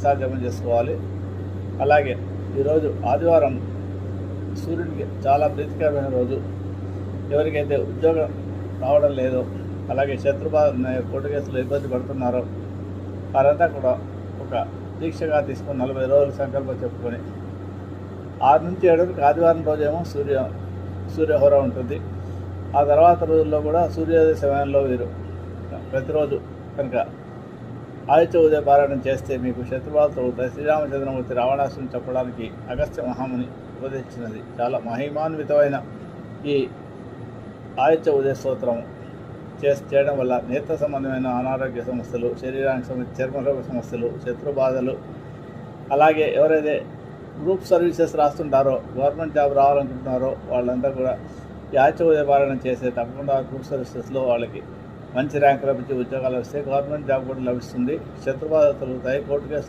సార్లు జమ చేసుకోవాలి. అలాగే ఈరోజు ఆదివారం సూర్యుడికి చాలా ప్రీతికరమైన రోజు. ఎవరికైతే ఉద్యోగం రావడం లేదో, అలాగే శత్రుబాధ కోర్టు కేసులు ఇబ్బంది పడుతున్నారో వారంతా కూడా ఒక దీక్షగా తీసుకొని 40 రోజులు సంకల్పం చెప్పుకొని 6 నుంచి 7 ఆదివారం రోజేమో సూర్యహోర ఉంటుంది. ఆ తర్వాత రోజుల్లో కూడా సూర్యోదయ సమయంలో వీరు ప్రతిరోజు కనుక ఆదిత్య ఉదయ పారాయణం చేస్తే మీకు శత్రుబాధలు తగ్గుతాయి. శ్రీరామచంద్రమూర్తి రావణాసుని చెప్పడానికి అగస్త్య మహాముని ఉపదేశించినది. చాలా మహిమాన్వితమైన ఈ ఆదిత్య ఉదయ స్తోత్రం చేయడం వల్ల నేత్ర సంబంధమైన అనారోగ్య సమస్యలు, శరీరానికి సంబంధించిన చర్మరోగ సమస్యలు, శత్రుబాధలు, అలాగే ఎవరైతే గ్రూప్ సర్వీసెస్ రాస్తుంటారో, గవర్నమెంట్ జాబ్ రావాలనుకుంటున్నారో వాళ్ళంతా కూడా ఈ ఆదిత్య ఉదయ పారాయణం చేస్తే తప్పకుండా గ్రూప్ సర్వీసెస్లో వాళ్ళకి మంచి ర్యాంక్ లభించి ఉద్యోగాలు వస్తే గవర్నమెంట్ జాబ్ కూడా లభిస్తుంది. శత్రుబాధలు తొలుగుతాయి. కోర్టు కేసులు